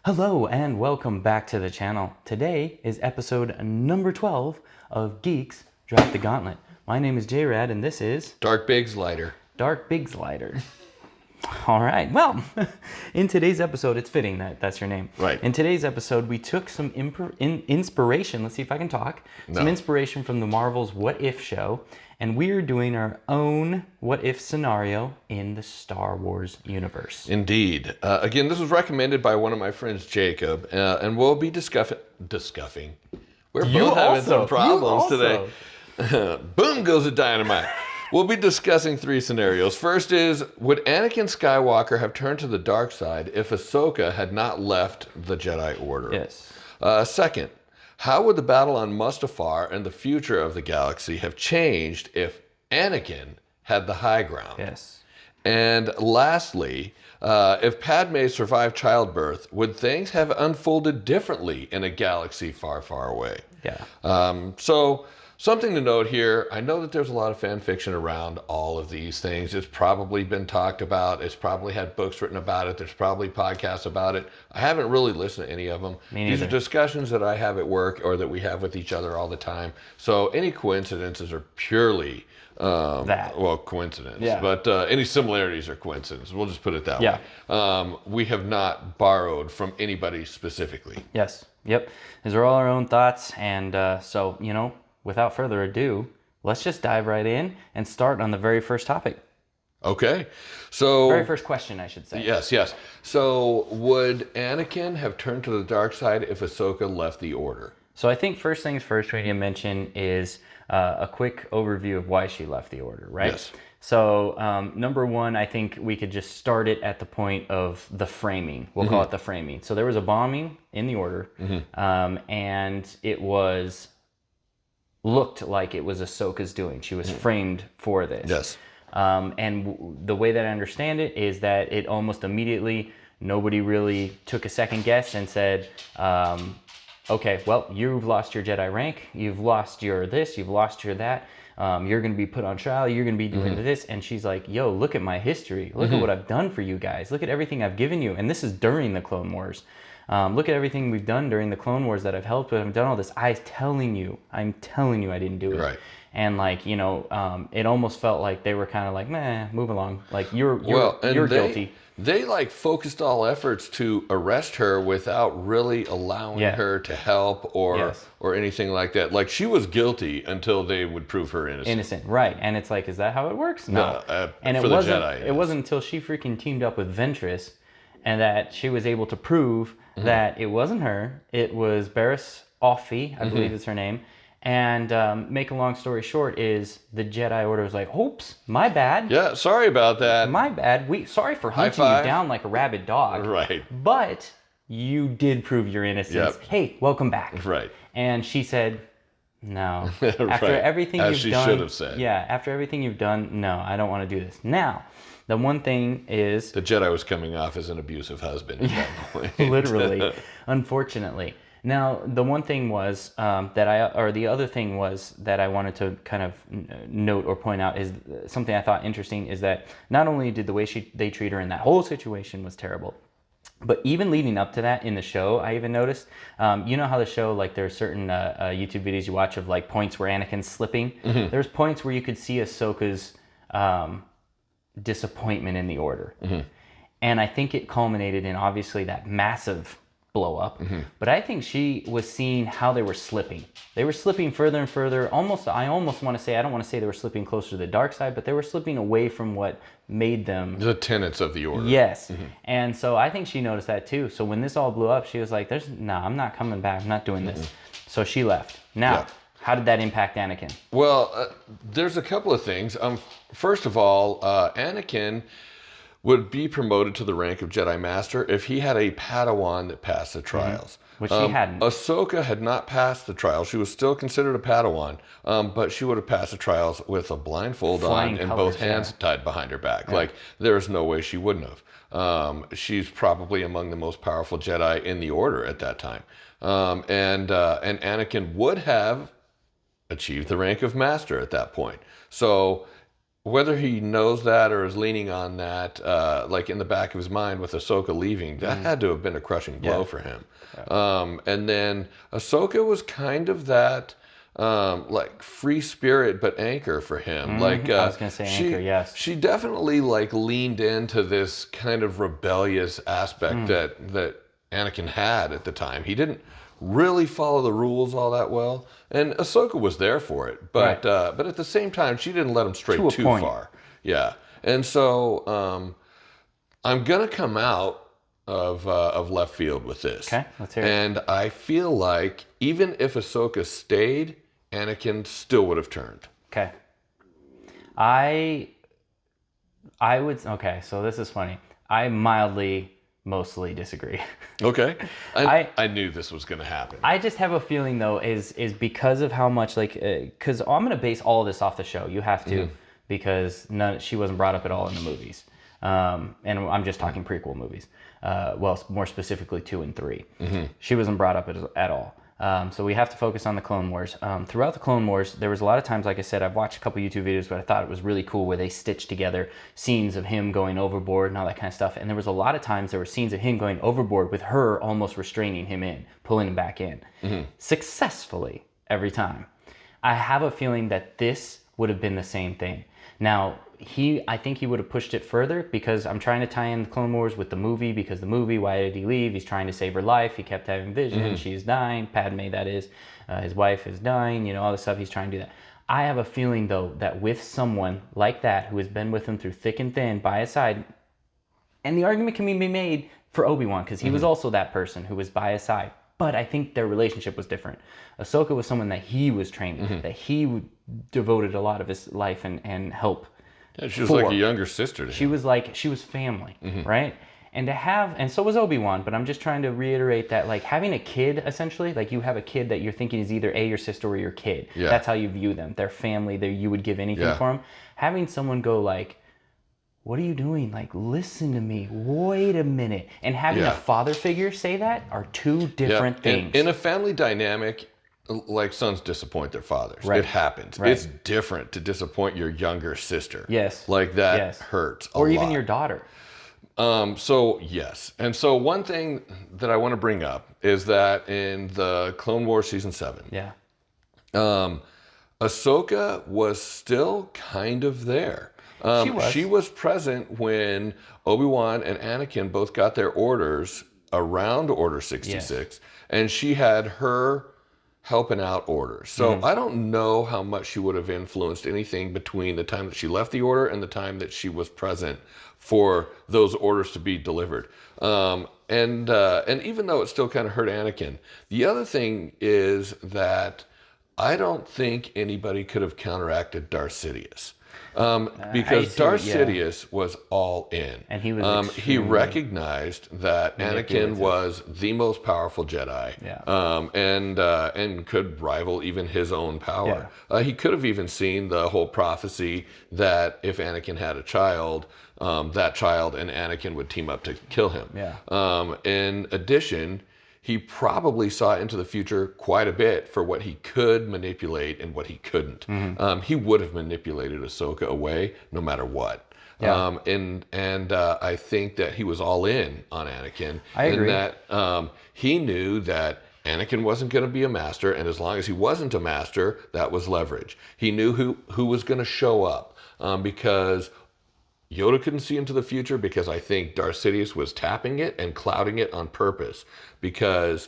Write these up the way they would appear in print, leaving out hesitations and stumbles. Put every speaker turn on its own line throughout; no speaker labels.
Hello and welcome back to the channel. Today is episode number 12 of Geeks Drop the Gauntlet. My name is J-Rad and this is
Dark Biggs Lighter.
Dark Biggs Lighter. All right, well, in today's episode, it's fitting that that's your name.
Right.
In today's episode, we took some inspiration, let's see if I can talk, some inspiration from the Marvel's What If show, and we're doing our own what if scenario in the Star Wars universe.
Indeed. Again, this was recommended by one of my friends, Jacob, and we'll be discussing. We're both having some problems today. Boom goes the dynamite. We'll be discussing three scenarios. First is, would Anakin Skywalker have turned to the dark side if Ahsoka had not left the Jedi Order?
Yes.
Second, how would the battle on Mustafar and the future of the galaxy have changed if Anakin had the high ground?
Yes.
And lastly, if Padme survived childbirth, would things have unfolded differently in a galaxy far, far away?
Yeah.
So something to note here, I know that there's a lot of fan fiction around all of these things. It's probably been talked about. It's probably had books written about it. There's probably podcasts about it. I haven't really listened to any of them. These are discussions that I have at work or that we have with each other all the time. So any coincidences are purely coincidence. Yeah. But any similarities are coincidence. We'll just put it that way. We have not borrowed from anybody specifically.
Yes. Yep. These are all our own thoughts. And so, you know, without further ado, let's just dive right in and start on the very first topic.
Okay. So
very first question, I should say.
Yes. So would Anakin have turned to the dark side if Ahsoka left the Order?
So I think first things first we need to mention is a quick overview of why she left the Order, right?
Yes.
So number one, I think we could just start it at the point of the framing. We'll call it the framing. So there was a bombing in the Order, and it looked like it was Ahsoka's doing. She was framed for this.
Yes.
And the way that I understand it is that it almost immediately, nobody really took a second guess and said, okay, well, you've lost your Jedi rank, you've lost your this, you've lost your that, you're going to be put on trial, you're going to be doing this. And she's like, yo, look at my history. Look at what I've done for you guys. Look at everything I've given you. And this is during the Clone Wars. Look at everything we've done during the Clone Wars that I've helped with. I've done all this. I'm telling you I didn't do it. Right. And like, you know, it almost felt like they were kind of like, nah, move along. Like you're guilty.
They like focused all efforts to arrest her without really allowing her to help or anything like that. Like she was guilty until they would prove her innocent.
Right. And it's like, is that how it works? No. And it wasn't until she freaking teamed up with Ventress and that she was able to prove that it wasn't her. It was Barriss Offee, I believe is her name. And make a long story short is the Jedi Order was like, oops, my bad.
Yeah, sorry about that.
My bad. Sorry for hunting you down like a rabid dog.
Right.
But you did prove your innocence. Yep. Hey, welcome back.
Right.
And she said, no. After everything you've done. As she should have said. Yeah, after everything you've done, no, I don't want to do this. Now, the one thing is...
The Jedi was coming off as an abusive husband at that point.
Literally, unfortunately. Now, the one thing was the other thing was that I wanted to kind of note or point out is something I thought interesting is that not only did the way they treat her in that whole situation was terrible, but even leading up to that in the show, I even noticed, you know how the show, like there's certain YouTube videos you watch of like points where Anakin's slipping. There's points where you could see Ahsoka's disappointment in the Order. And I think it culminated in obviously that massive blow up. But I think she was seeing how they were slipping. They were slipping further and further. I almost want to say, I don't want to say they were slipping closer to the dark side, but they were slipping away from what made them...
The tenets of the Order.
Yes. And so I think she noticed that too. So when this all blew up, she was like, I'm not coming back. I'm not doing this. So she left. Now, how did that impact Anakin?
Well, there's a couple of things. First of all, Anakin would be promoted to the rank of Jedi Master if he had a Padawan that passed the trials.
Which she hadn't.
Ahsoka had not passed the trials. She was still considered a Padawan, but she would have passed the trials with a blindfold on and both hands tied behind her back. Like, there's no way she wouldn't have. She's probably among the most powerful Jedi in the Order at that time. And Anakin would have achieved the rank of Master at that point. So whether he knows that or is leaning on that, like in the back of his mind with Ahsoka leaving, that had to have been a crushing blow for him. And then Ahsoka was kind of that, like free spirit but anchor for him. Like
I was gonna say anchor, yes.
She definitely like leaned into this kind of rebellious aspect that Anakin had at the time. He didn't really follow the rules all that well, and Ahsoka was there for it, but at the same time she didn't let him stray too far. Yeah, and so I'm gonna come out of left field with this.
Okay, let's hear it.
And I feel like even if Ahsoka stayed, Anakin still would have turned.
Okay. I would. Okay, so this is funny. I mostly disagree.
Okay. I knew this was going to happen.
I just have a feeling though is because of how much like because I'm going to base all of this off the show. You have to because she wasn't brought up at all in the movies. And I'm just talking prequel movies. Well, more specifically 2 and 3. She wasn't brought up at all. So we have to focus on the Clone Wars. Throughout the Clone Wars, there was a lot of times, like I said, I've watched a couple YouTube videos, but I thought it was really cool where they stitched together scenes of him going overboard and all that kind of stuff. And there was a lot of times there were scenes of him going overboard with her almost restraining him in, pulling him back in. Successfully every time. I have a feeling that this would have been the same thing. Now, I think he would have pushed it further because I'm trying to tie in the Clone Wars with the movie because the movie, why did he leave? He's trying to save her life. He kept having visions. She's dying. Padme, that is. His wife is dying. You know, all this stuff. He's trying to do that. I have a feeling, though, that with someone like that who has been with him through thick and thin by his side, and the argument can be made for Obi-Wan because he was also that person who was by his side. But I think their relationship was different. Ahsoka was someone that he was training, that he devoted a lot of his life and help.
Yeah, she was like a younger sister to him.
She was family, right? And so was Obi-Wan, but I'm just trying to reiterate that, like, having a kid, essentially, like, you have a kid that you're thinking is either your sister or your kid. Yeah. That's how you view them. They're family. You would give anything for them. Having someone go, like, what are you doing? Like, listen to me. Wait a minute. And having a father figure say that are two different things.
In a family dynamic, like sons disappoint their fathers. Right. It happens. Right. It's different to disappoint your younger sister.
Yes.
Like that hurts a lot.
Or even your daughter.
So yes. And so one thing that I want to bring up is that in the Clone Wars season 7.
Yeah.
Ahsoka was still kind of there. She was present when Obi-Wan and Anakin both got their orders around Order 66, and she had her helping out orders. So I don't know how much she would have influenced anything between the time that she left the order and the time that she was present for those orders to be delivered. And even though it still kind of hurt Anakin, the other thing is that I don't think anybody could have counteracted Darth Sidious. Because Darth Sidious was all in.
And he
recognized that Anakin was the most powerful Jedi. And could rival even his own power. He could have even seen the whole prophecy that if Anakin had a child, that child and Anakin would team up to kill him. In addition, he probably saw into the future quite a bit for what he could manipulate and what he couldn't. He would have manipulated Ahsoka away no matter what. And I think that he was all in on Anakin.
I agree.
And that he knew that Anakin wasn't going to be a master, and as long as he wasn't a master, that was leverage. He knew who was going to show up because Yoda couldn't see into the future, because I think Darth Sidious was tapping it and clouding it on purpose, because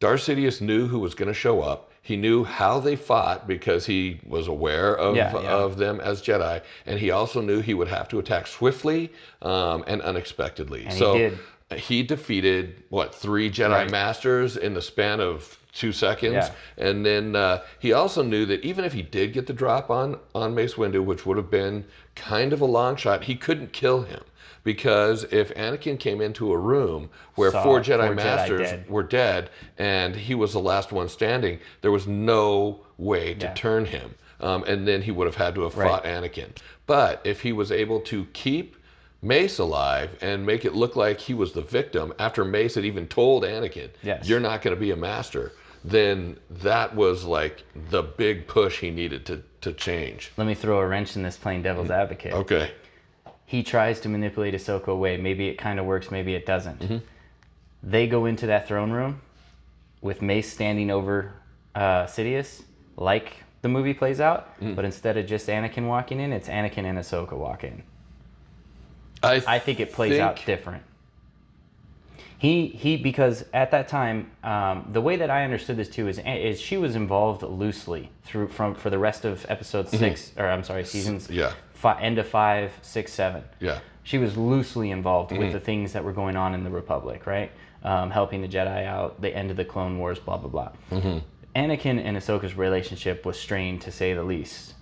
Darth Sidious knew who was going to show up. He knew how they fought because he was aware of them as Jedi, and he also knew he would have to attack swiftly and unexpectedly.
And
he defeated 3 Jedi Masters in the span of 2 seconds. And then he also knew that even if he did get the drop on Mace Windu, which would have been kind of a long shot, he couldn't kill him. Because if Anakin came into a room where 4 Jedi Masters were dead and he was the last one standing, there was no way to turn him. And then he would have had to have fought Anakin. But if he was able to keep Mace alive and make it look like he was the victim after Mace had even told Anakin, you're not going to be a master, then that was like the big push he needed to change.
Let me throw a wrench in this, playing devil's advocate.
Okay.
He tries to manipulate Ahsoka away. Maybe it kind of works, maybe it doesn't. They go into that throne room with Mace standing over Sidious, like the movie plays out, but instead of just Anakin walking in, it's Anakin and Ahsoka walking. I think it plays out different. He because at that time, the way that I understood this too is she was involved loosely for the rest of episode 6, or I'm sorry, seasons. End of 5, 6, 7.
Yeah.
She was loosely involved with the things that were going on in the Republic, right? Helping the Jedi out, the end of the Clone Wars, blah blah blah. Anakin and Ahsoka's relationship was strained, to say the least,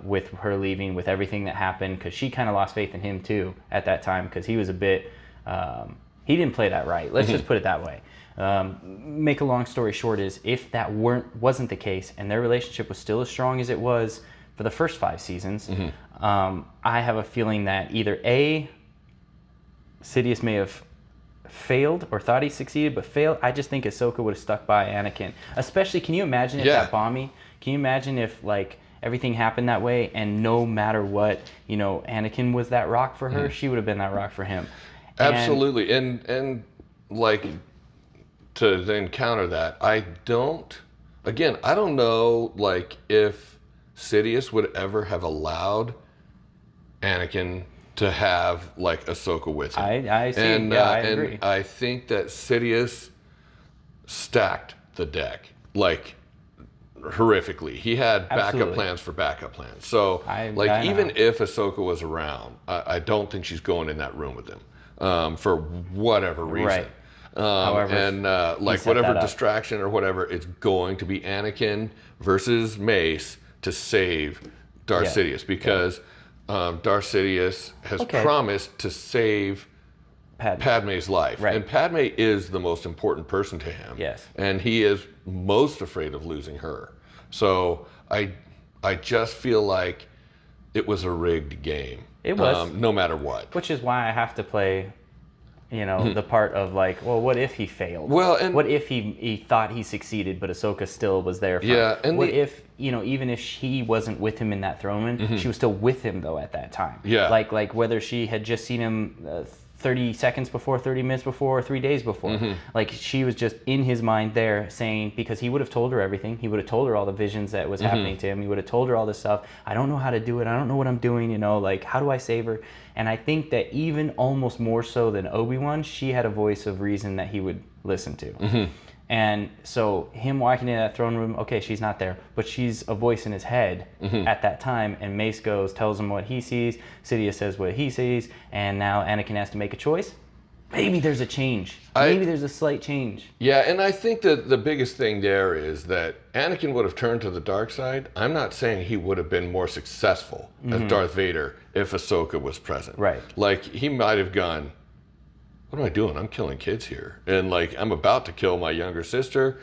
with her leaving, with everything that happened, because she kind of lost faith in him too at that time, because he was a bit, he didn't play that right. Let's just put it that way. Make a long story short is, if that wasn't the case, and their relationship was still as strong as it was for the first 5 seasons, I have a feeling that either A, Sidious may have failed or thought he succeeded but failed. I just think Ahsoka would have stuck by Anakin. Especially, can you imagine if that bombing? Can you imagine if like everything happened that way, and no matter what, you know, Anakin was that rock for her, she would have been that rock for him.
Absolutely. And like, to then counter that, I don't know like if Sidious would ever have allowed Anakin to have like Ahsoka with him.
I see.
And,
I agree.
And I think that Sidious stacked the deck like horrifically. He had backup plans for backup plans. So even if Ahsoka was around, I don't think she's going in that room with him for whatever reason. However, like whatever distraction or whatever, it's going to be Anakin versus Mace to save Darth Sidious, because Darth Sidious has promised to save Padme's life. And Padme is the most important person to him.
Yes.
And he is most afraid of losing her. So I just feel like it was a rigged game.
It was.
No matter what.
Which is why I have to play, you know, the part of like, well, what if he failed?
Well, and
what if he thought he succeeded, but Ahsoka still was there for him? And what if, you know, even if she wasn't with him in that throne room, she was still with him though at that time. Like whether she had just seen him 30 seconds before, 30 minutes before, or 3 days before. Like she was just in his mind there saying, because he would have told her everything. He would have told her all the visions that was happening to him. He would have told her all this stuff. I don't know how to do it. I don't know what I'm doing, you know, like how do I save her? And I think that even almost more so than Obi-Wan, she had a voice of reason that he would listen to. And so him walking into that throne room, okay, she's not there, but she's a voice in his head at that time. And Mace tells him what he sees. Sidious says what he sees. And now Anakin has to make a choice. Maybe there's a change. Maybe there's a slight change.
Yeah, and I think that the biggest thing there is that Anakin would have turned to the dark side. I'm not saying he would have been more successful as Darth Vader if Ahsoka was present.
Right.
Like, he might have gone, what am I doing? I'm killing kids here. And, like, I'm about to kill my younger sister.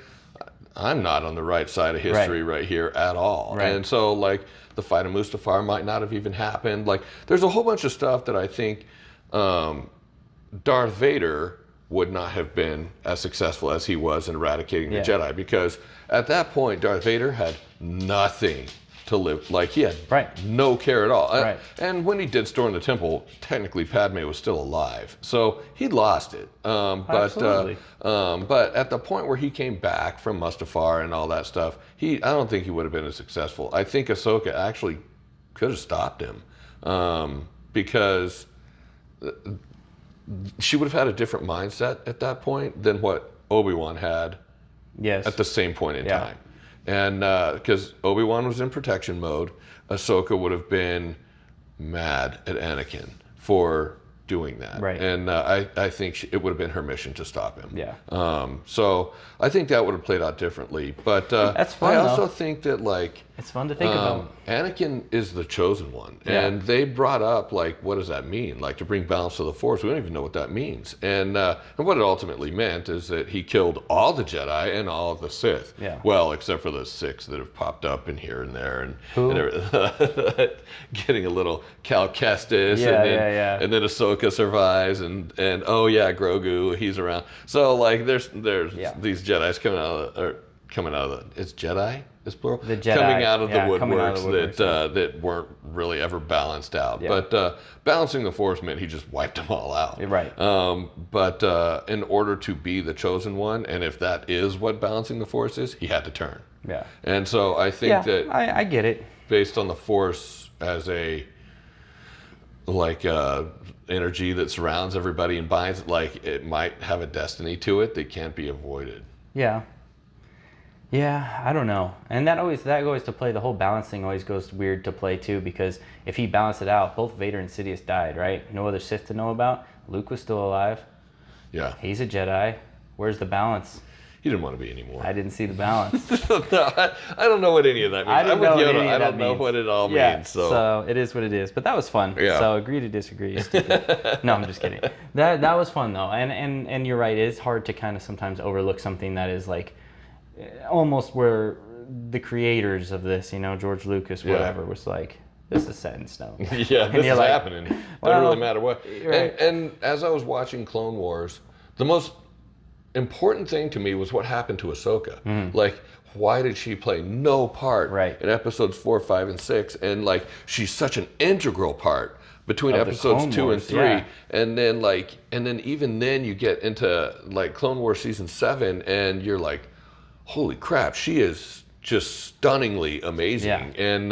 I'm not on the right side of history right here at all. Right. And so, like, the fight of Mustafar might not have even happened. Like, there's a whole bunch of stuff that I think Darth Vader would not have been as successful as he was in eradicating the Jedi, because at that point, Darth Vader had nothing to live. Like, he had no care at all. And when he did storm the temple, technically Padme was still alive. So he lost it. But at the point where he came back from Mustafar and all that stuff, I don't think he would have been as successful. I think Ahsoka actually could have stopped him, because she would have had a different mindset at that point than what Obi-Wan had at the same point in time. And because Obi-Wan was in protection mode, Ahsoka would have been mad at Anakin for doing that. Right. And I think it would have been her mission to stop him. Yeah. So I think that would have played out differently. But
that's fun,
I also think that, like,
it's fun to think about.
Anakin is the chosen one. And they brought up, like, what does that mean? Like, to bring balance to the Force, we don't even know what that means. And what it ultimately meant is that he killed all the Jedi and all of the Sith. Yeah. Well, except for the 6 that have popped up in here and there. And getting a little Cal Kestis. And then Ahsoka survives. And oh, yeah, Grogu, he's around. So, like, there's these Jedis coming out of coming out of it's Jedi is plural.
The Jedi,
coming out of the
coming out of
woodworks
the woodworks,
that weren't really ever balanced out.
Yeah.
But balancing the Force meant he just wiped them all out.
Right.
But in order to be the chosen one, and if that is what balancing the Force is, he had to turn.
Yeah.
And so I think that
I get it.
Based on the Force as a energy that surrounds everybody and binds it, like it might have a destiny to it that can't be avoided.
Yeah. Yeah, I don't know. And that goes to play. The whole balance thing always goes weird to play too, because if he balanced it out, both Vader and Sidious died, right? No other Sith to know about. Luke was still alive.
Yeah.
He's a Jedi. Where's the balance?
He didn't want to be anymore.
I didn't see the balance.
No, I don't know what any of that means. I'm with Yoda. I don't know what it all means.
So it is what it is. But that was fun.
Yeah.
So agree to disagree. Stupid. No, I'm just kidding. That was fun though. And you're right. It is hard to kind of sometimes overlook something that is like almost where the creators of this, George Lucas, whatever, was like, this is set in stone.
Yeah, this is happening. Doesn't really matter what.
Right.
And as I was watching Clone Wars, the most important thing to me was what happened to Ahsoka. Like, why did she play no part in episodes 4, 5, and 6? And like, she's such an integral part between episodes 2 and 3, and then even then you get into like Clone Wars season 7, and you're like, holy crap, she is just stunningly amazing. And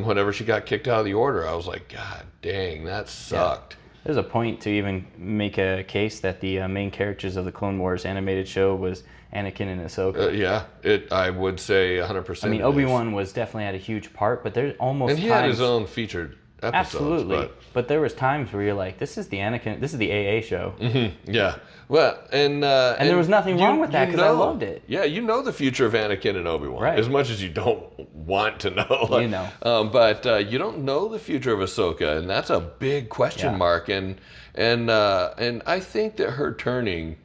whenever she got kicked out of the Order, I was like, God dang, that sucked.
There's a point to even make a case that the main characters of the Clone Wars animated show was Anakin and Ahsoka.
I would say 100%.
I mean, Obi-Wan was definitely had a huge part, but there's almost
and he had his own featured episodes.
Absolutely. But there was times where you're like, this is the Anakin, this is the AA show.
Mm-hmm. Yeah. Well, and
there was nothing wrong with that, because I loved it.
Yeah, the future of Anakin and Obi-Wan, as much as you don't want to know. But you don't know the future of Ahsoka, and that's a big question mark. And I think that her turning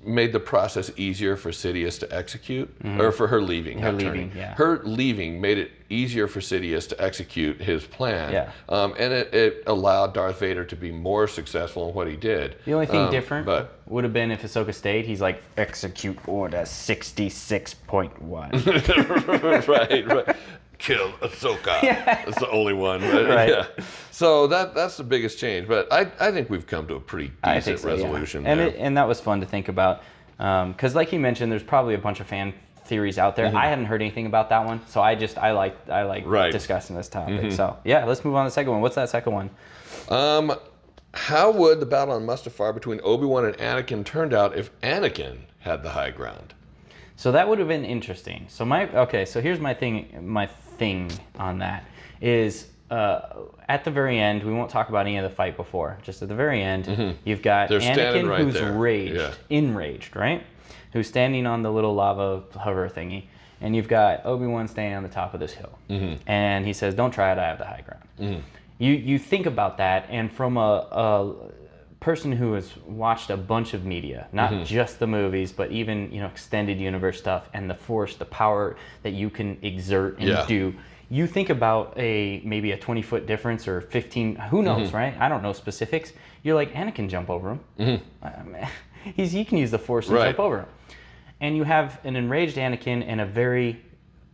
made the process easier for Sidious to execute, or for her leaving. Her leaving made it easier for Sidious to execute his plan, and it allowed Darth Vader to be more successful in what he did.
The only thing different would have been if Ahsoka stayed. He's like, execute order 66.1.
right. Kill Ahsoka. That's the only one. Right. Yeah. So that's the biggest change. But I think we've come to a pretty decent resolution.
Yeah. And that was fun to think about. Because like you mentioned, there's probably a bunch of fan theories out there. I hadn't heard anything about that one. So I like discussing this topic. So yeah, let's move on to the second one. What's that second one?
How would the battle on Mustafar between Obi-Wan and Anakin turned out if Anakin had the high ground?
So that would have been interesting. So here's my thing on that is at the very end, we won't talk about any of the fight before. Just at the very end, you've got Anakin who's enraged, right? Who's standing on the little lava hover thingy, and you've got Obi-Wan standing on the top of this hill, and he says, "Don't try it. I have the high ground." You think about that, and from a person who has watched a bunch of media, not just the movies, but even extended universe stuff, and the Force, the power that you can exert and do. You think about maybe a 20-foot difference or 15, who knows, right? I don't know specifics. You're like, Anakin jump over him. He can use the Force to jump over him. And you have an enraged Anakin and a very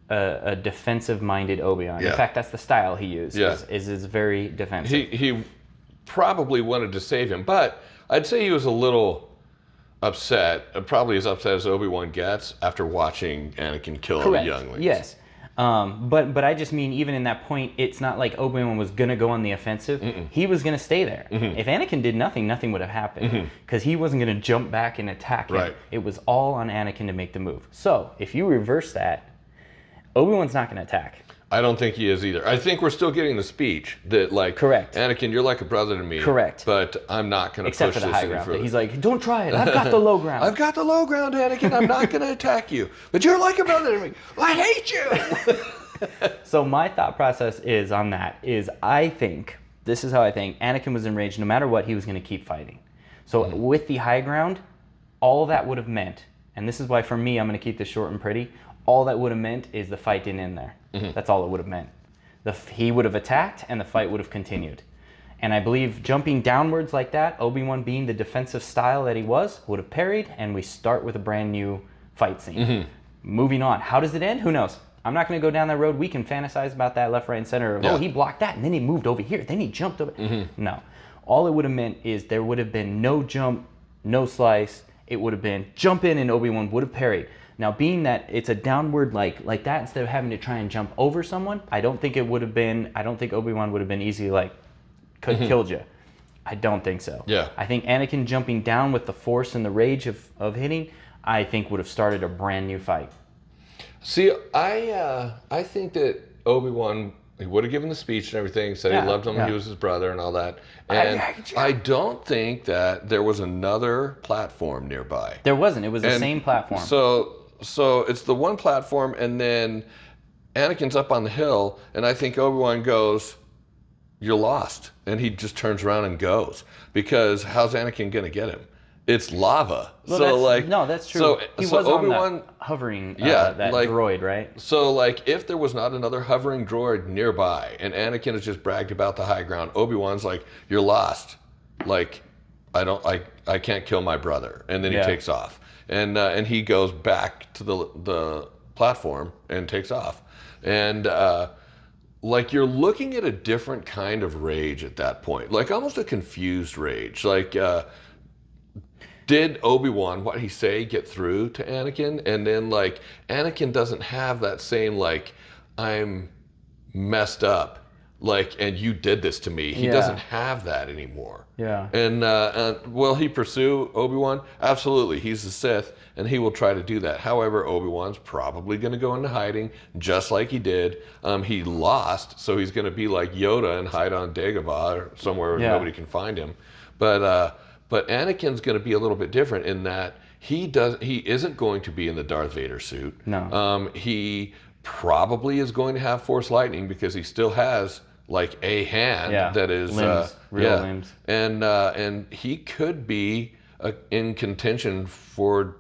a defensive-minded Obi-Wan. In fact, that's the style he used. Is very defensive.
He probably wanted to save him, but I'd say he was a little upset, probably as upset as Obi-Wan gets after watching Anakin kill the younglings.
Yes. But I just mean, even in that point, it's not like Obi-Wan was going to go on the offensive. He was going to stay there. If Anakin did nothing would have happened, because he wasn't going to jump back and attack him. It was all on Anakin to make the move. So if you reverse that, Obi-Wan's not going to attack.
I don't think he is either. I think we're still getting the speech that, like, Anakin, you're like a brother to me. But I'm not going to push this any further.
He's like, don't try it. I've got the low ground.
I've got the low ground, Anakin. I'm not going to attack you. But you're like a brother to me. I hate you.
So my thought process is on that is this is how I think Anakin was enraged. No matter what, he was going to keep fighting. So with the high ground, all that would have meant, and this is why for me I'm going to keep this short and pretty, all that would have meant is the fight didn't end there. That's all it would have meant. He would have attacked and the fight would have continued. And I believe jumping downwards like that, Obi-Wan being the defensive style that he was, would have parried, and we start with a brand new fight scene. Moving on. How does it end? Who knows? I'm not going to go down that road. We can fantasize about that left, right, and center. Of, oh, he blocked that, and then he moved over here. Then he jumped over. No. All it would have meant is there would have been no jump, no slice. It would have been jump in, and Obi-Wan would have parried. Now, being that it's a downward like that, instead of having to try and jump over someone, I don't think Obi-Wan would have been easy, like, killed you. I don't think so.
Yeah.
I think Anakin jumping down with the force and the rage of hitting, I think would have started a brand new fight.
See, I think that Obi-Wan, he would have given the speech and everything, said he loved him, he was his brother and all that. And I don't think that there was another platform nearby.
There wasn't. It was the same platform.
So it's the one platform, and then Anakin's up on the hill, and I think Obi-Wan goes, "You're lost," and he just turns around and goes, because how's Anakin gonna get him? It's lava.
Well, that's true. So he was
Obi-Wan,
on that hovering that droid, right?
So like, if there was not another hovering droid nearby, and Anakin has just bragged about the high ground, Obi-Wan's like, "You're lost. Like, I can't kill my brother," and then he takes off, and he goes back to the platform and takes off, and like, you're looking at a different kind of rage at that point, like almost a confused rage, like. Did Obi-Wan, what he say, get through to Anakin? And then, like, Anakin doesn't have that same, like, I'm messed up, like, and you did this to me. He doesn't have that anymore.
Yeah.
And will he pursue Obi-Wan? Absolutely. He's the Sith, and he will try to do that. However, Obi-Wan's probably going to go into hiding, just like he did. He lost, so he's going to be like Yoda and hide on Dagobah or somewhere where nobody can find him. But Anakin's going to be a little bit different in that he isn't going to be in the Darth Vader suit.
No.
He probably is going to have Force lightning because he still has like a hand that is
limbs, real limbs,
and he could be in contention for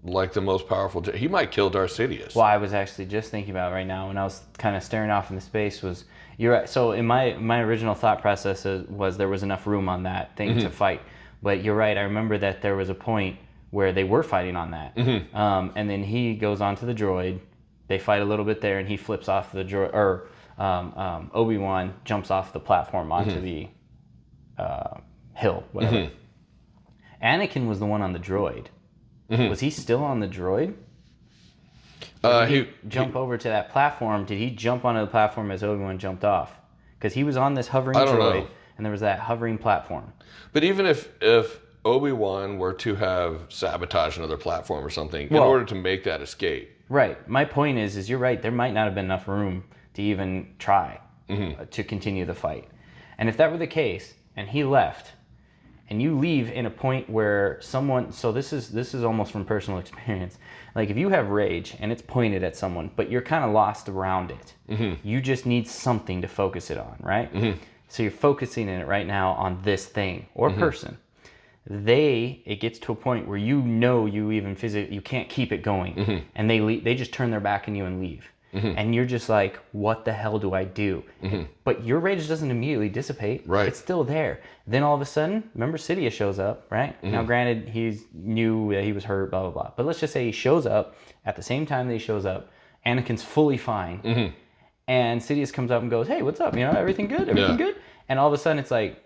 like the most powerful. He might kill Darth Sidious.
Well, I was actually just thinking about it right now when I was kind of staring off into space. You're right. So in my original thought process was there was enough room on that thing to fight. But you're right. I remember that there was a point where they were fighting on that. And then he goes onto the droid. They fight a little bit there, and he flips off the droid. Or Obi-Wan jumps off the platform onto the hill, whatever. Anakin was the one on the droid. Was he still on the droid? Did he jump over to that platform? Did he jump onto the platform as Obi-Wan jumped off? Because he was on this hovering droid, and there was that hovering platform.
But even if Obi-Wan were to have sabotaged another platform or something in order to make that escape.
Right. My point is you're right. There might not have been enough room to even try to continue the fight. And if that were the case, and he left, and you leave in a point where someone, so this is almost from personal experience. Like if you have rage and it's pointed at someone, but you're kind of lost around it, you just need something to focus it on, right? So you're focusing it right now on this thing or person. It gets to a point where you even physically, you can't keep it going, and they just turn their back on you and leave. And you're just like, what the hell do I do? But your rage doesn't immediately dissipate.
Right.
It's still there. Then all of a sudden, remember Sidious shows up, right? Now granted, he knew that he was hurt, blah, blah, blah. But let's just say he shows up. At the same time that he shows up, Anakin's fully fine. And Sidious comes up and goes, hey, what's up? Everything good? Everything good? And all of a sudden it's like,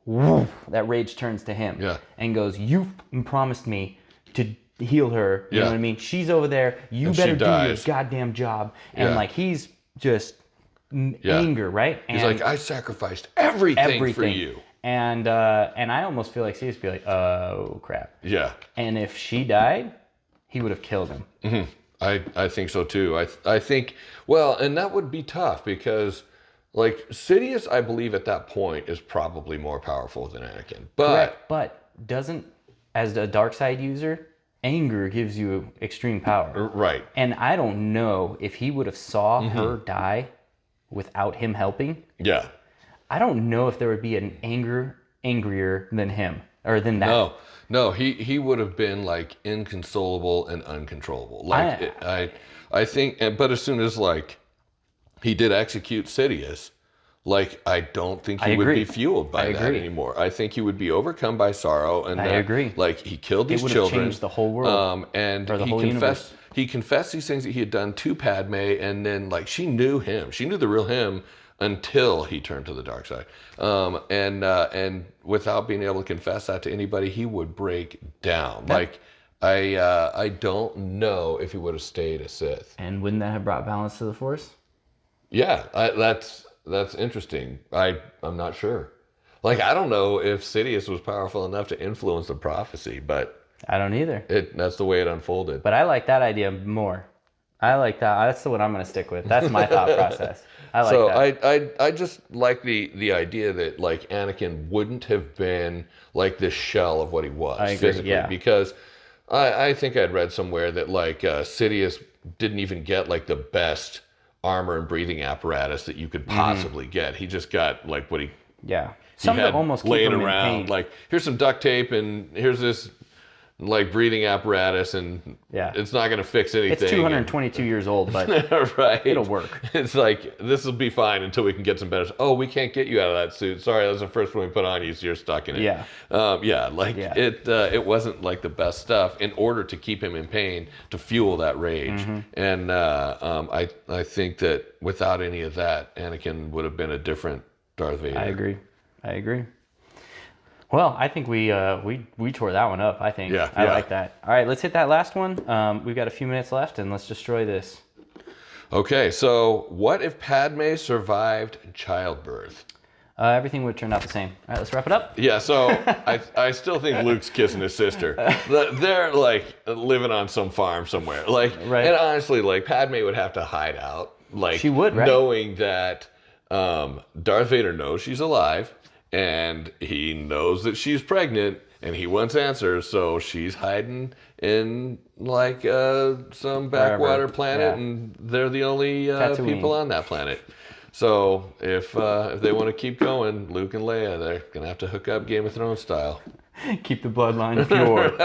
woof, that rage turns to him and goes, you promised me to heal her, you know what I mean? She's over there, you better do your goddamn job. And like he's just anger, right? And
he's like, I sacrificed everything for you.
And I almost feel like Sidious would be like, oh crap.
Yeah.
And if she died, he would have killed him.
I think so too. I think, well, and that would be tough because like Sidious, I believe at that point is probably more powerful than Anakin.
Correct. But doesn't, as a dark side user, anger gives you extreme power.
Right.
And I don't know if he would have saw her die without him helping.
Yeah.
I don't know if there would be an angrier than him or than that.
No, he would have been like inconsolable and uncontrollable. Like I think, but as soon as like he did execute Sidious, like, I don't think he would be fueled by that
agree.
anymore. I think he would be overcome by sorrow, and
I agree.
Like, he killed these
It would
children,
have changed the whole world,
and
or the
he
whole
confessed.
universe.
He confessed these things that he had done to Padme, and then like she knew him. She knew the real him until he turned to the dark side. And without being able to confess that to anybody, he would break down.
Yeah.
Like, I don't know if he would have stayed a Sith.
And wouldn't that have brought balance to the Force?
Yeah, that's interesting. I'm not sure. Like, I don't know if Sidious was powerful enough to influence the prophecy, but
I don't either.
that's the way it unfolded.
But I like that idea more. I like that. That's the one I'm going to stick with. That's my thought process. I like that.
I just like the idea that like Anakin wouldn't have been like this shell of what he was physically,
yeah.
because I think I'd read somewhere that like Sidious didn't even get like the best armor and breathing apparatus that you could possibly get. He just got like what he
Something
had
to almost keep
laid
him
around.
in pain.
Like, here's some duct tape and here's this like breathing apparatus, and it's not going to fix anything.
It's 222 years old, but
right.
It'll work.
It's like, this will be fine until we can get some better. Oh, we can't get you out of that suit. Sorry, that's the first one we put on you, so you're stuck in it. It wasn't like the best stuff in order to keep him in pain, to fuel that rage. And I think that without any of that, Anakin would have been a different Darth Vader.
I agree. Well, I think we tore that one up, I think. I like that. All right, let's hit that last one. We've got a few minutes left, and let's destroy this.
Okay, so what if Padme survived childbirth?
Everything would turn out the same. All right, let's wrap it up.
Yeah, so I still think Luke's kissing his sister. They're like living on some farm somewhere. Like, and honestly, like, Padme would have to hide out. Like,
she would, right?
Knowing that Darth Vader knows she's alive, and he knows that she's pregnant, and he wants answers, so she's hiding in like some backwater planet, and they're the only people on that planet. So if they want to keep going, Luke and Leia, they're gonna have to hook up Game of Thrones style.
Keep the bloodline pure.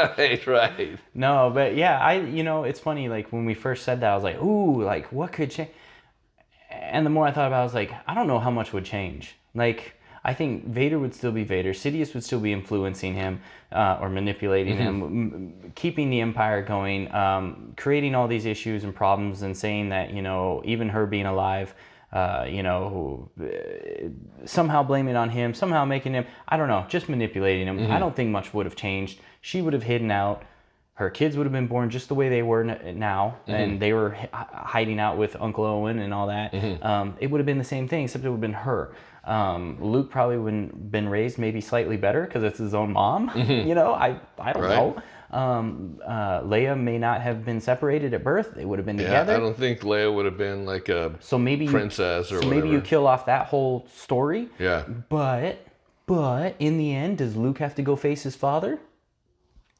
right.
No, but yeah, it's funny. Like, when we first said that, I was like, ooh, like, what could change? And the more I thought about it, I was like, I don't know how much would change. Like, I think Vader would still be Vader. Sidious would still be influencing him or manipulating him, keeping the Empire going, creating all these issues and problems, and saying that, even her being alive, somehow blaming it on him, somehow making him, I don't know, just manipulating him. I don't think much would have changed. She would have hidden out. Her kids would have been born just the way they were now, and they were hiding out with Uncle Owen and all that. It would have been the same thing, except it would have been her. Luke probably wouldn't have been raised maybe slightly better because it's his own mom. I don't know. Leia may not have been separated at birth. They would have been together.
I don't think Leia would have been like a princess or whatever.
Maybe you kill off that whole story.
Yeah.
But in the end, does Luke have to go face his father?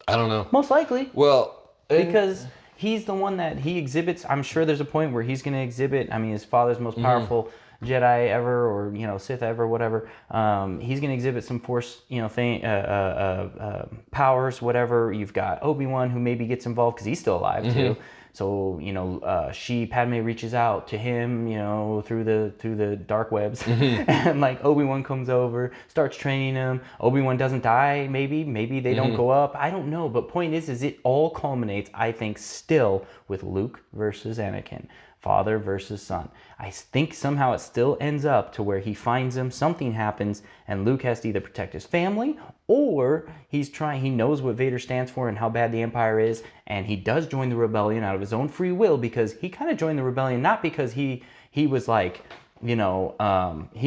I don't know.
Most likely.
Well,
because he's the one that he exhibits. I'm sure there's a point where he's going to exhibit. I mean, his father's most powerful Jedi ever, or Sith ever, whatever. He's going to exhibit some Force, powers, whatever. You've got Obi-Wan, who maybe gets involved because he's still alive too. So Padme reaches out to him, through the dark webs, and like Obi-Wan comes over, starts training him. Obi-Wan doesn't die. Maybe they don't go up. I don't know. But point is it all culminates, I think, still with Luke versus Anakin. Father versus son. I think somehow it still ends up to where he finds him, something happens, and Luke has to either protect his family, or he knows what Vader stands for and how bad the Empire is, and he does join the rebellion out of his own free will, because he kind of joined the rebellion not because he was like, he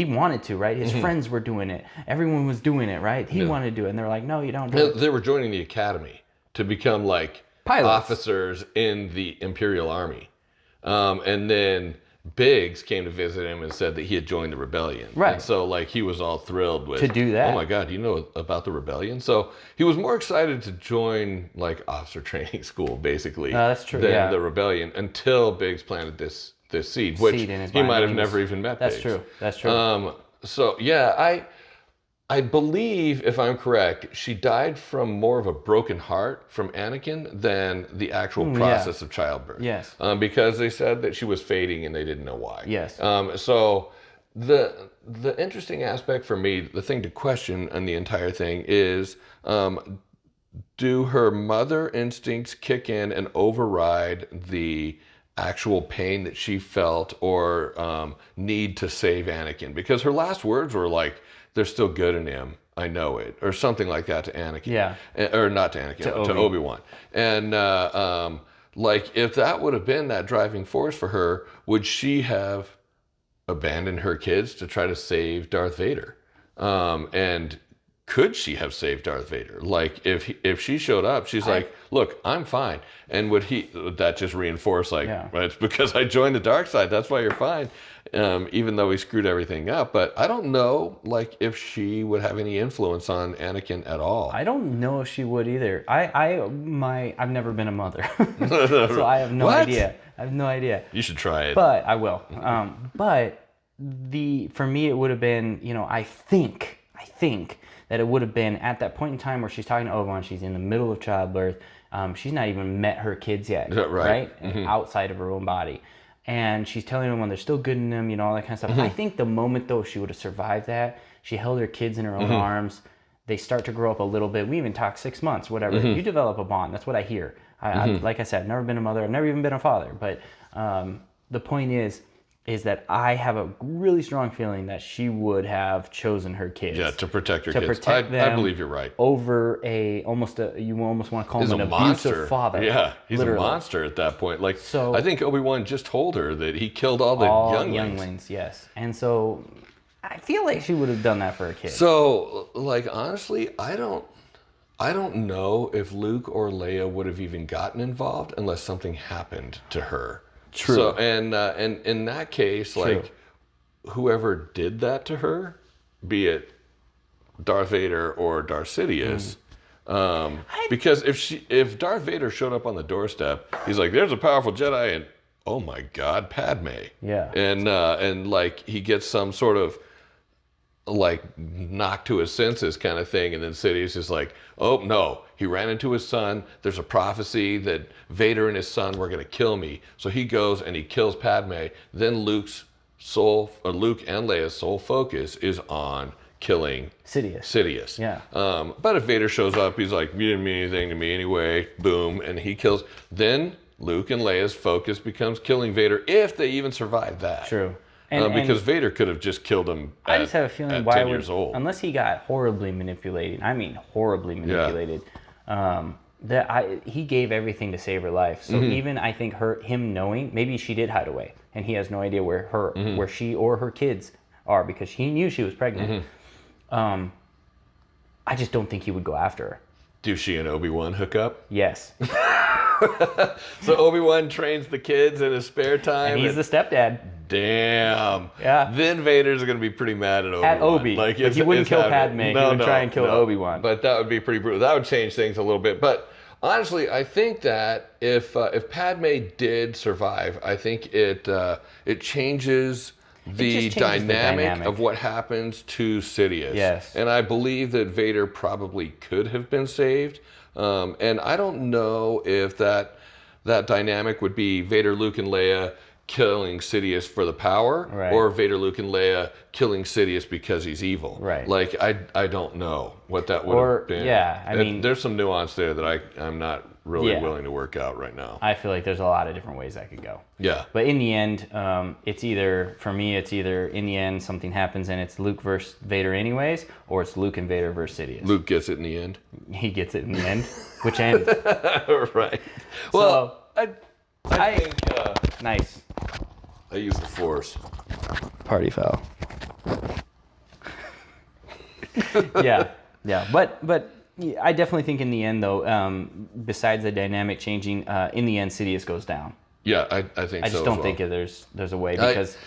wanted to, right? His friends were doing it. Everyone was doing it, right? He wanted to do it, and they're like, no, you don't do it.
They were joining the academy to become like pilots, officers in the Imperial Army. And then Biggs came to visit him and said that he had joined the rebellion. Right. And so like he was all thrilled to do that. Oh my God, you know about the rebellion? So he was more excited to join like officer training school, basically,
that's true,
than the rebellion, until Biggs planted this seed, which he might have never even met.
That's
Biggs.
True. That's true.
So yeah, I believe, if I'm correct, she died from more of a broken heart from Anakin than the actual process of childbirth.
Yes.
Because they said that she was fading and they didn't know why.
Yes.
So the interesting aspect for me, the thing to question on the entire thing is, do her mother instincts kick in and override the actual pain that she felt or need to save Anakin? Because her last words were like, "There's still good in him. I know it," or something like that to Anakin.
Yeah.
Or not to Anakin, to Obi-Wan. And like, if that would have been that driving force for her, would she have abandoned her kids to try to save Darth Vader? And could she have saved Darth Vader? Like, if she showed up, she's like, "Look, I'm fine." And would that just reinforce, like, well, it's because I joined the dark side, that's why you're fine, even though he screwed everything up. But I don't know, like, if she would have any influence on Anakin at all.
I don't know if she would either. I've never been a mother, so I have no idea. I have no idea.
You should try it.
But I will. But for me, it would have been, I think that it would have been at that point in time where she's talking to Obi-Wan, she's in the middle of childbirth, she's not even met her kids yet, right? Outside of her own body. And she's telling them when they're still good in them, all that kind of stuff. I think the moment, though, she would have survived that, she held her kids in her own arms, they start to grow up a little bit. We even talk 6 months, whatever. You develop a bond. That's what I hear. Like I said, I've never been a mother. I've never even been a father. But the point is that I have a really strong feeling that she would have chosen her kids.
Yeah, to protect her
to
kids.
Protect them
I believe you're right.
Over you almost want to call him an abusive father.
Yeah, he's literally a monster at that point. Like, so, I think Obi-Wan just told her that he killed all the younglings.
Yes. And so I feel like she would have done that for her kids.
So, like, honestly, I don't know if Luke or Leia would have even gotten involved unless something happened to her.
True.
So, and in that case, like, whoever did that to her, be it Darth Vader or Darth Sidious, because if Darth Vader showed up on the doorstep, he's like, "There's a powerful Jedi," and oh my God, Padme.
Yeah.
And like, he gets some sort of like knocked to his senses kind of thing, and then Sidious is like, "Oh no, he ran into his son. There's a prophecy that Vader and his son were going to kill me." So he goes and he kills Padme. Then Luke and Leia's sole focus is on killing Sidious.
Yeah.
But if Vader shows up, he's like, "You didn't mean anything to me anyway." Boom, and he kills. Then Luke and Leia's focus becomes killing Vader, if they even survive that.
True.
Because Vader could have just killed him
I just have a feeling
at
why
10 years old.
Unless he got horribly manipulated, he gave everything to save her life. So even I think him knowing, maybe she did hide away, and he has no idea where she or her kids are, because he knew she was pregnant. I just don't think he would go after her.
Do she and Obi-Wan hook up?
Yes.
So Obi-Wan trains the kids in his spare time.
And he's the stepdad.
Damn.
Yeah.
Then Vader's going to be pretty mad at Obi-Wan.
At Obi.
Like,
but he wouldn't kill Padme. He would try and kill Obi-Wan.
But that would be pretty brutal. That would change things a little bit. But honestly, I think that if Padme did survive, I think it changes the dynamic of what happens to Sidious.
Yes.
And I believe that Vader probably could have been saved. And I don't know if that dynamic would be Vader, Luke, and Leia killing Sidious for the power, or Vader, Luke, and Leia killing Sidious because he's evil.
Right.
Like, I don't know what that would have been.
Yeah, I mean,
there's some nuance there that I'm not really willing to work out right now.
I feel like there's a lot of different ways that could go.
Yeah.
But in the end, it's either in the end something happens and it's Luke versus Vader anyways, or it's Luke and Vader versus Sidious.
Luke gets it in the end.
He gets it in the end. Which end?
Right. Well, I think...
nice.
I use the Force.
Party foul. Yeah. But I definitely think in the end, though, besides the dynamic changing, in the end, Sidious goes down.
Yeah, I think so.
I just don't think there's a way, because...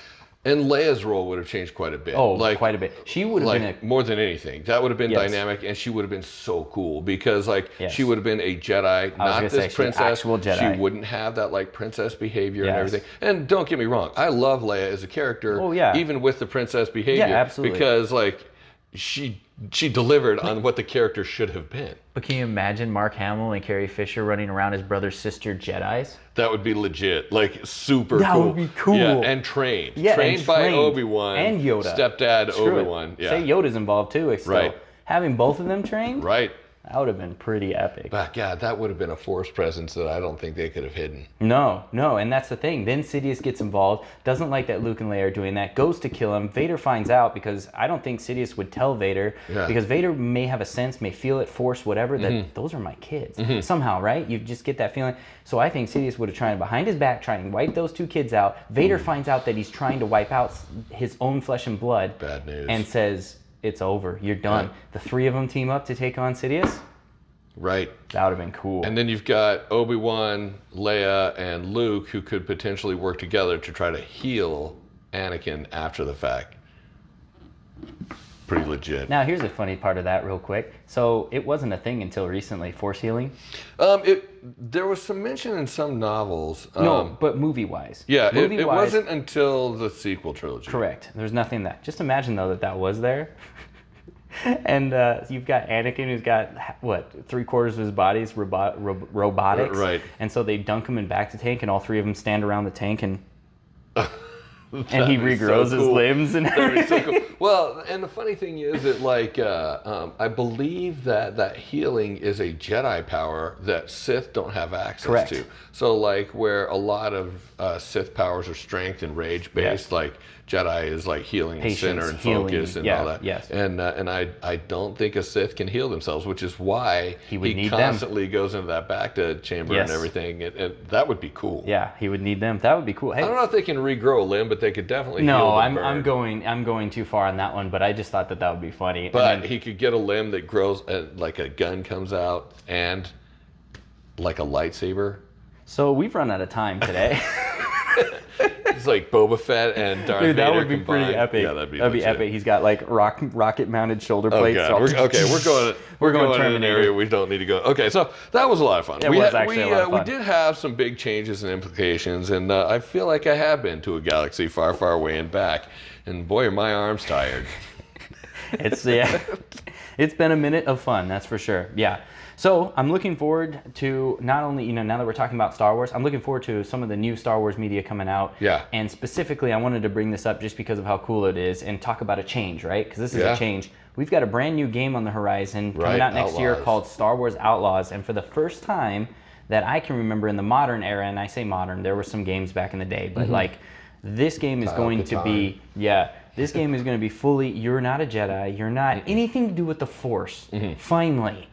And Leia's role would have changed quite a bit.
Oh, quite a bit. She would have been
more than anything. That would have been dynamic, and she would have been so cool, because she would have been a Jedi, not this princess.
Actual Jedi.
She wouldn't have that like princess behavior and everything. And don't get me wrong, I love Leia as a character.
Oh yeah.
Even with the princess behavior.
Yeah, absolutely.
Because like she she delivered on what the character should have been.
But can you imagine Mark Hamill and Carrie Fisher running around as brother-sister Jedis?
That would be legit, like super
That
cool.
would be cool.
Yeah, and trained.
Yeah,
trained by Obi-Wan.
and Yoda.
Stepdad
Screw
Obi-Wan.
it.
Yeah.
Say Yoda's involved too. So
Right.
having both of them trained,
Right.
that would have been pretty epic.
But God, that would have been a Force presence that I don't think they could have hidden.
No, and that's the thing. Then Sidious gets involved, doesn't like that Luke and Leia are doing that, goes to kill him. Vader finds out because I don't think Sidious would tell Vader, because Vader may have a sense, may feel it, Force, whatever, that those are my kids. Somehow, right? You just get that feeling. So I think Sidious would have tried behind his back, trying to wipe those two kids out. Vader finds out that he's trying to wipe out his own flesh and blood.
Bad news.
And says, it's over, you're done.
Yeah.
The three of them team up to take on Sidious.
Right.
That would have been cool.
And then you've got Obi-Wan, Leia, and Luke who could potentially work together to try to heal Anakin after the fact. Pretty legit.
Now, here's a funny part of that real quick. So it wasn't a thing until recently, Force healing.
There was some mention in some novels.
No, but movie-wise.
Yeah, it
Movie-wise,
wasn't until the sequel trilogy.
correct. There's nothing that. Just imagine, though, that was there. And you've got Anakin, who's got, what, 3/4 of his body's robotics?
Right.
And so they dunk him in back to tank, and all three of them stand around the tank, and he
That'd be so
regrows his
cool.
limbs. And
That'd be so cool. Well, and the funny thing is that, like, I believe that healing is a Jedi power that Sith don't have access
Correct.
to. So, like, where a lot of Sith powers are strength and rage based,
Yes.
like Jedi is like healing
Patience,
center and
healing,
focus and
yeah,
all that.
yes.
And I don't think a Sith can heal themselves, which is why
He would need them.
constantly goes into that Bacta chamber
Yes.
and everything. And that would be cool.
yeah, he would need them. That would be cool. Hey,
I don't know if they can regrow a limb, but they could definitely heal
no,
the
I'm
burn.
going too far on that one, but I just thought that would be funny.
But
And then-
he could get a limb that grows, like a gun comes out, and like a lightsaber.
so we've run out of time today.
It's like Boba Fett and Darth
Dude, that
Vader
would be
combined.
pretty epic.
Yeah, that'd be
epic.
legit.
He's got like rocket-mounted shoulder
Oh
plates.
god, we're going in an
Terminator.
area we don't need to go. Okay, so that was a lot of fun.
It was actually a lot of fun.
We did have some big changes and implications, and I feel like I have been to a galaxy far, far away and back. And boy, are my arms tired.
It's been a minute of fun, that's for sure. Yeah. So I'm looking forward to not only, now that we're talking about Star Wars, I'm looking forward to some of the new Star Wars media coming out.
Yeah.
And specifically, I wanted to bring this up just because of how cool it is and talk about a change, right? Because this is a change. We've got a brand new game on the horizon coming out next year called Star Wars Outlaws. And for the first time that I can remember in the modern era, and I say modern, there were some games back in the day, but like this game is going to be, this game is going to be fully, you're not a Jedi, you're not anything to do with the Force, finally.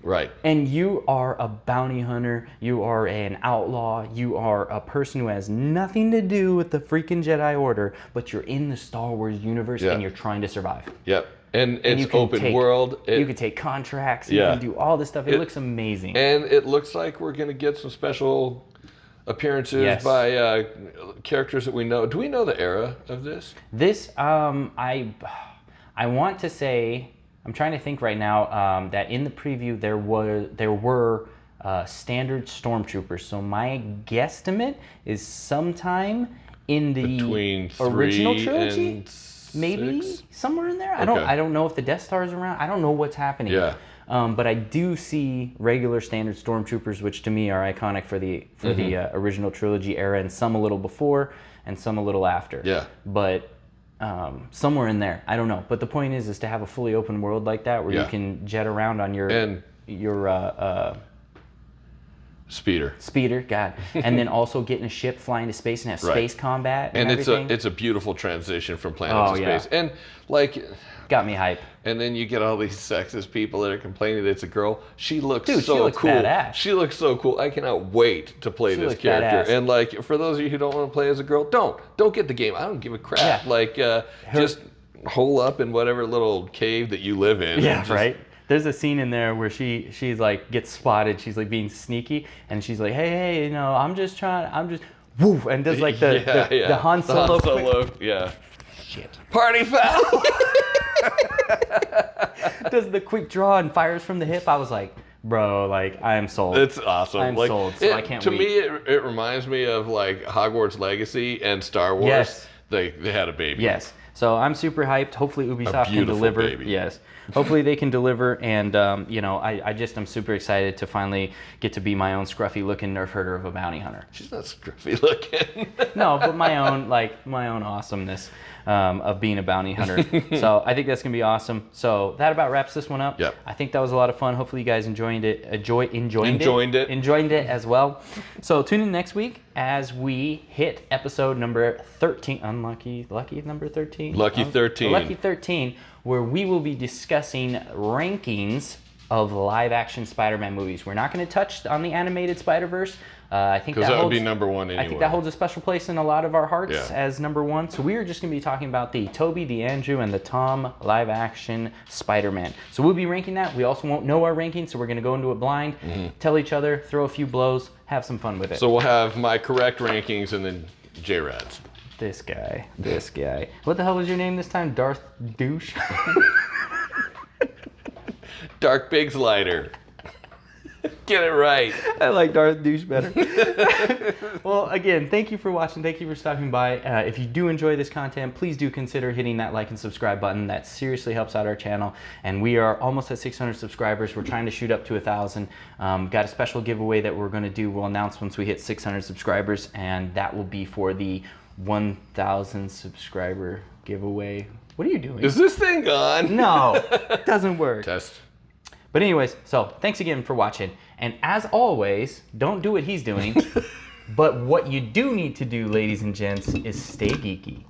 Right.
And you are a bounty hunter, you are an outlaw, you are a person who has nothing to do with the freaking Jedi Order, but you're in the Star Wars universe and you're trying to survive.
Yep. And
you
it's
can
open world.
You can take contracts, you can do all this stuff. It looks amazing.
And it looks like we're going to get some special appearances by characters that we know. Do we know the era of this?
This, I want to say, I'm trying to think right now that in the preview there were standard stormtroopers. So my guesstimate is sometime in the
Between 3
original trilogy,
and 6?
maybe somewhere in there.
Okay.
I don't know if the Death Star is around. I don't know what's happening.
Yeah.
But I do see regular standard stormtroopers, which to me are iconic for the original trilogy era, and some a little before and some a little after.
Yeah.
But somewhere in there, I don't know. But the point is to have a fully open world like that where you can jet around on your speeder, God, and then also get in a ship, fly into space, and have space combat. And everything.
it's a beautiful transition from planet to space, and like.
Got me hype.
And then you get all these sexist people that are complaining that it's a girl. She looks
Dude,
so
she looks
cool.
Badass.
She looks so cool. I cannot wait to play this
looks
character.
badass.
And like, for those of you who don't want to play as a girl, don't get the game. I don't give a crap.
Yeah.
Like, just hole up in whatever little cave that you live in.
Yeah, right. There's a scene in there where she's like gets spotted. She's like being sneaky, and she's like, hey, I'm just, woof, and does like the Han Solo.
Yeah.
Shit.
Party foul.
Does the quick draw and fires from the hip. I was like, bro, like I am sold.
It's awesome.
I'm sold, so I can't
to
wait.
me, it reminds me of like Hogwarts Legacy and Star Wars.
Yes.
They had a baby.
Yes. So I'm super hyped. Hopefully Ubisoft can
beautiful
deliver.
baby.
Yes. Hopefully they can deliver. And, I'm super excited to finally get to be my own scruffy looking nerf herder of a bounty hunter.
She's not scruffy looking.
No, but my own awesomeness of being a bounty hunter. So I think that's going to be awesome. So that about wraps this one up.
Yep.
I think that was a lot of fun. Hopefully you guys enjoyed it as well. So tune in next week as we hit episode number 13. Lucky number 13?
Lucky 13.
Lucky 13, where we will be discussing rankings of live-action Spider-Man movies. We're not going to touch on the animated Spider-Verse. I think
because that would be number one anyway.
I think that holds a special place in a lot of our hearts
Yeah.
as number one. So we are just going to be talking about the Tobey, the Andrew, and the Tom live-action Spider-Man. So we'll be ranking that. We also won't know our rankings, so we're going to go into it blind, tell each other, throw a few blows, have some fun with it.
So we'll have my correct rankings and then J-Rad's.
This guy. What the hell was your name this time? Darth Douche?
Dark Biggs Lighter. Get it right.
I like Darth Douche better. Well, again, thank you for watching. Thank you for stopping by. If you do enjoy this content, please do consider hitting that like and subscribe button. That seriously helps out our channel. And we are almost at 600 subscribers. We're trying to shoot up to 1,000. Got a special giveaway that we're going to do. We'll announce once we hit 600 subscribers. And that will be for the 1,000 subscriber giveaway. What are you doing?
Is this thing on?
No, it doesn't work.
Test.
But anyways, so thanks again for watching. And as always, don't do what he's doing. But what you do need to do, ladies and gents, is stay geeky.